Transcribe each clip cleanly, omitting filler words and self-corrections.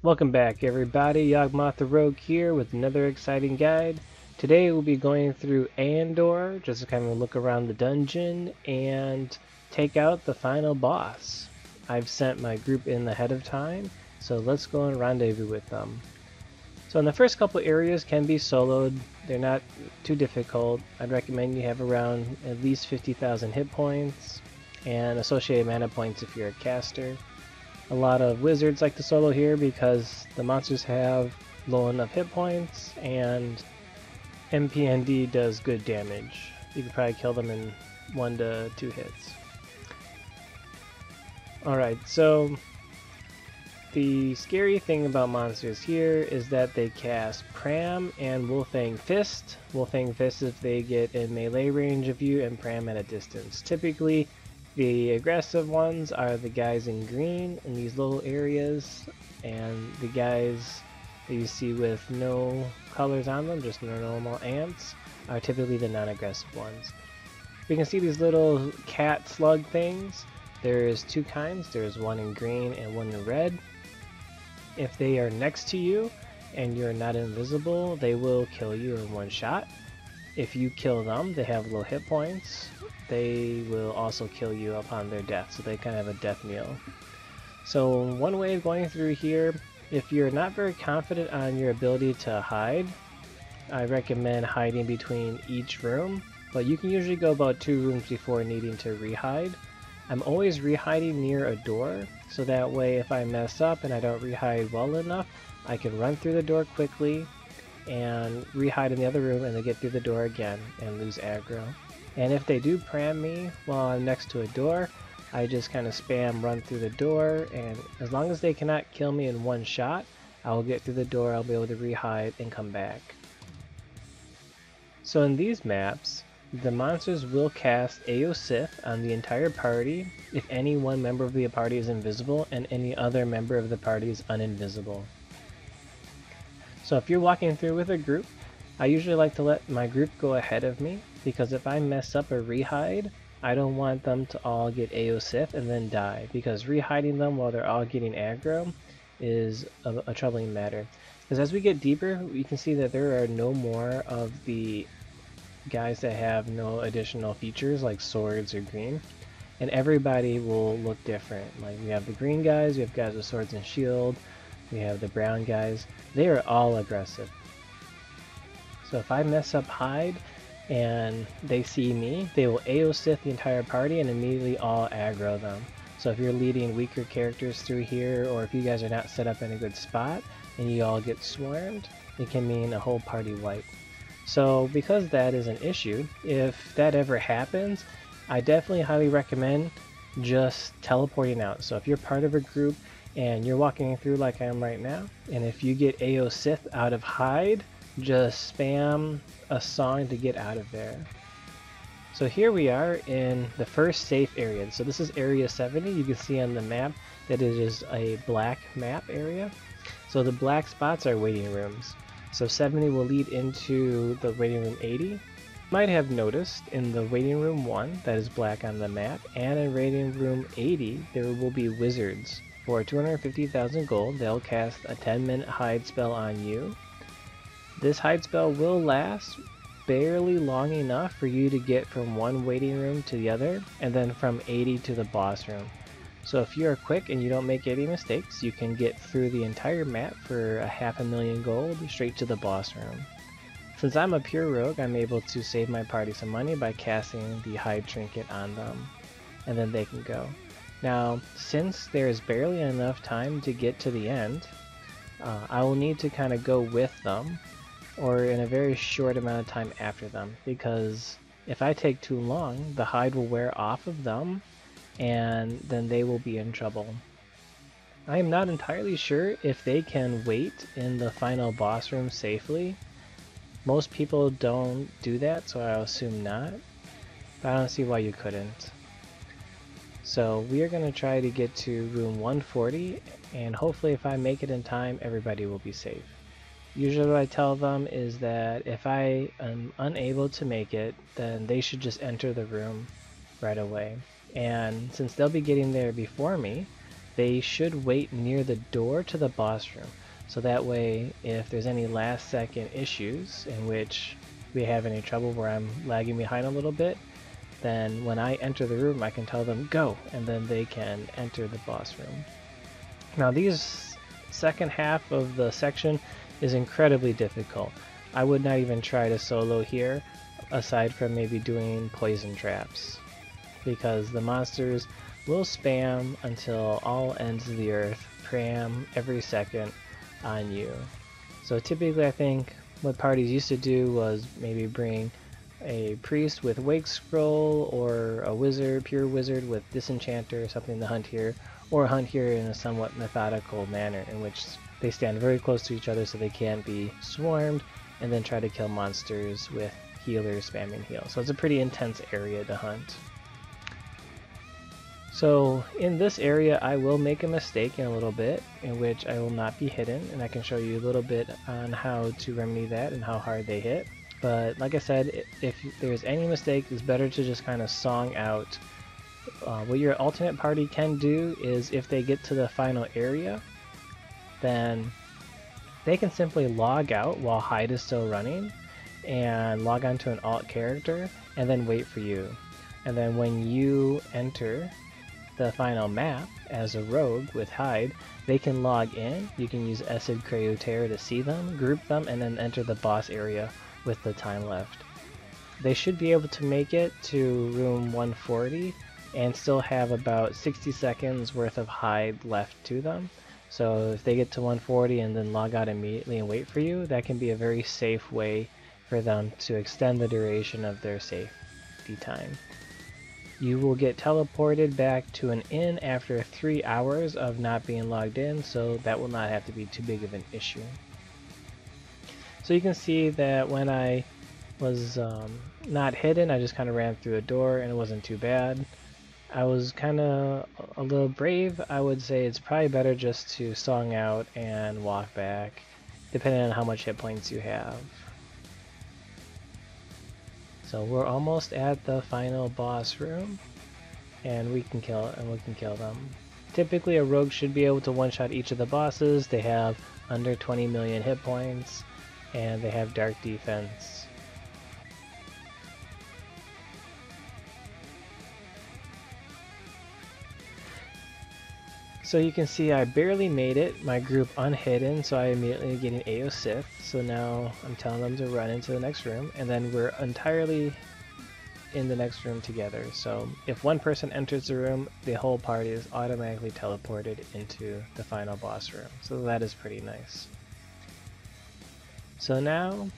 Welcome back everybody, Yawgmoth the Rogue here with another exciting guide. Today we'll be going through Andor, just to kind of look around the dungeon and take out the final boss. I've sent my group in ahead of time, so let's go and rendezvous with them. So in the first couple areas can be soloed, they're not too difficult. I'd recommend you have around at least 50,000 hit points and associated mana points if you're a caster. A lot of wizards like to solo here because the monsters have low enough hit points and MPND does good damage. You could probably kill them in 1 to 2 hits. Alright, so the scary thing about monsters here is that they cast Pram and Wolfang Fist. Wolfang Fist if they get in melee range of you, and Pram at a distance. Typically, the aggressive ones are the guys in green in these little areas, and the guys that you see with no colors on them, just normal ants, are typically the non-aggressive ones. We can see these little cat slug things. There's two kinds, there's one in green and one in red. If they are next to you and you're not invisible, they will kill you in one shot. If you kill them, they have low hit points. They will also kill you upon their death, so they kind of have a death knell. So one way of going through here, if you're not very confident on your ability to hide, I recommend hiding between each room, but you can usually go about 2 rooms before needing to rehide. I'm always rehiding near a door, so that way if I mess up and I don't rehide well enough, I can run through the door quickly and rehide in the other room and then get through the door again and lose aggro. And if they do pram me while I'm next to a door, I just kind of spam run through the door, and as long as they cannot kill me in one shot, I will get through the door, I'll be able to rehide and come back. So in these maps, the monsters will cast AO Sith on the entire party if any one member of the party is invisible and any other member of the party is uninvisible. So if you're walking through with a group, I usually like to let my group go ahead of me, because if I mess up a rehide, I don't want them to all get AO Sith and then die, because rehiding them while they're all getting aggro is a troubling matter. Because as we get deeper, we can see that there are no more of the guys that have no additional features like swords or green, and everybody will look different. Like we have the green guys, we have guys with swords and shield, we have the brown guys. They are all aggressive. So if I mess up hide and they see me, they will AO Sith the entire party and immediately all aggro them. So if you're leading weaker characters through here, or if you guys are not set up in a good spot and you all get swarmed, it can mean a whole party wipe. So because that is an issue, if that ever happens, I definitely highly recommend just teleporting out. So if you're part of a group and you're walking through like I am right now, and if you get AO Sith out of hide, just spam a song to get out of there. So here we are in the first safe area. So this is area 70. You can see on the map that it is a black map area. So the black spots are waiting rooms. So 70 will lead into the waiting room 80. You might have noticed in the waiting room 1 that is black on the map, and in waiting room 80 there will be wizards. For 250,000 gold, they'll cast a 10-minute hide spell on you. This hide spell will last barely long enough for you to get from one waiting room to the other, and then from 80 to the boss room. So if you're quick and you don't make any mistakes, you can get through the entire map for 500,000 gold straight to the boss room. Since I'm a pure rogue, I'm able to save my party some money by casting the hide trinket on them, and then they can go. Now, since there's barely enough time to get to the end, I will need to kind of go with them, or in a very short amount of time after them, because if I take too long, the hide will wear off of them, and then they will be in trouble. I am not entirely sure if they can wait in the final boss room safely. Most people don't do that, so I'll assume not, but I don't see why you couldn't. So we are going to try to get to room 140, and hopefully if I make it in time, everybody will be safe. Usually what I tell them is that if I am unable to make it, then they should just enter the room right away. And since they'll be getting there before me, they should wait near the door to the boss room. So that way, if there's any last second issues in which we have any trouble where I'm lagging behind a little bit, then when I enter the room I can tell them go, and then they can enter the boss room. Now these second half of the section is incredibly difficult. I would not even try to solo here, aside from maybe doing poison traps, because the monsters will spam until all ends of the earth, cram every second on you. So typically I think what parties used to do was maybe bring a priest with wake scroll, or a wizard, pure wizard with disenchanter or something to hunt here, or hunt here in a somewhat methodical manner in which they stand very close to each other so they can't be swarmed, and then try to kill monsters with healers spamming heal. So it's a pretty intense area to hunt. So in this area I will make a mistake in a little bit, in which I will not be hidden, and I can show you a little bit on how to remedy that and how hard they hit. But like I said, if there's any mistake, it's better to just kind of song out. What your alternate party can do is, if they get to the final area, then they can simply log out while hide is still running and log onto an alt character and then wait for you. And then when you enter the final map as a rogue with hide, they can log in. You can use Acid Crayoterra to see them, group them, and then enter the boss area with the time left. They should be able to make it to room 140 and still have about 60 seconds worth of hide left to them. So if they get to 140 and then log out immediately and wait for you, that can be a very safe way for them to extend the duration of their safety time. You will get teleported back to an inn after 3 hours of not being logged in, so that will not have to be too big of an issue. So you can see that when I was not hidden, I just kind of ran through a door and it wasn't too bad. I was kind of a little brave. I would say it's probably better just to song out and walk back, depending on how much hit points you have. So we're almost at the final boss room, and we can kill them. Typically a rogue should be able to one-shot each of the bosses. They have under 20 million hit points, and they have dark defense. So you can see I barely made it, my group unhidden, so I immediately get an AO Sith. So now I'm telling them to run into the next room, and then we're entirely in the next room together. So if one person enters the room, the whole party is automatically teleported into the final boss room. So that is pretty nice. So now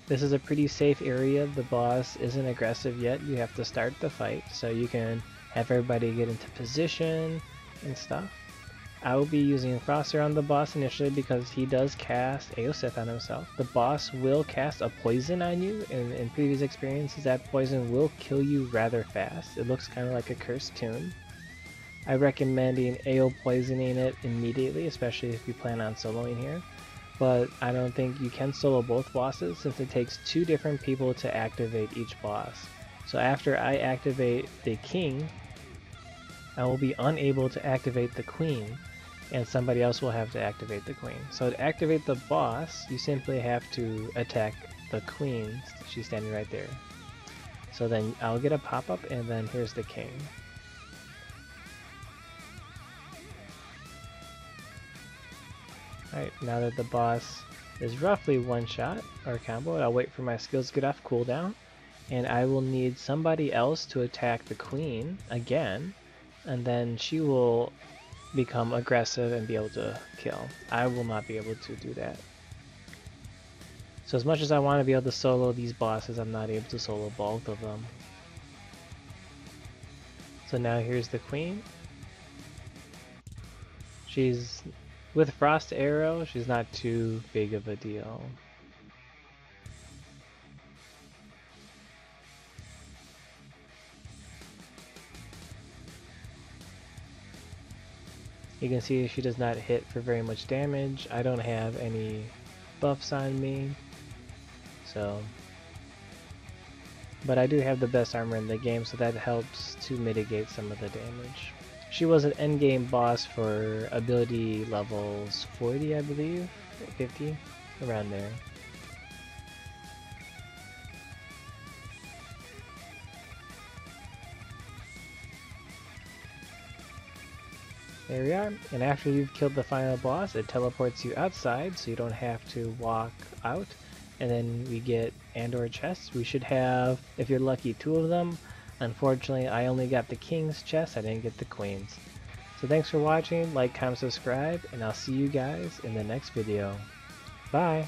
this is a pretty safe area. The boss isn't aggressive yet. You have to start the fight, so you can have everybody get into position and stuff. I will be using Froster on the boss initially because he does cast AO Sith on himself. The boss will cast a poison on you, and in previous experiences that poison will kill you rather fast. It looks kind of like a cursed tune. I recommend AO poisoning it immediately, especially if you plan on soloing here. But I don't think you can solo both bosses since it takes 2 different people to activate each boss. So after I activate the king, I will be unable to activate the queen, and somebody else will have to activate the queen. So to activate the boss, you simply have to attack the queen. She's standing right there. So then I'll get a pop-up, and then here's the king. Alright, now that the boss is roughly one shot or combo, I'll wait for my skills to get off cooldown, and I will need somebody else to attack the queen again, and then she will become aggressive and be able to kill. I will not be able to do that. So as much as I want to be able to solo these bosses, I'm not able to solo both of them. So now here's the queen. She's with Frost Arrow, she's not too big of a deal. You can see she does not hit for very much damage. I don't have any buffs on me, so, but I do have the best armor in the game, so that helps to mitigate some of the damage. She was an endgame boss for ability levels 40, I believe, 50, around there. There we are, and after you've killed the final boss, it teleports you outside so you don't have to walk out. And then we get Andor chests. We should have, if you're lucky, 2 of them. Unfortunately, I only got the King's chest, I didn't get the Queen's. So thanks for watching, like, comment, subscribe, and I'll see you guys in the next video. Bye!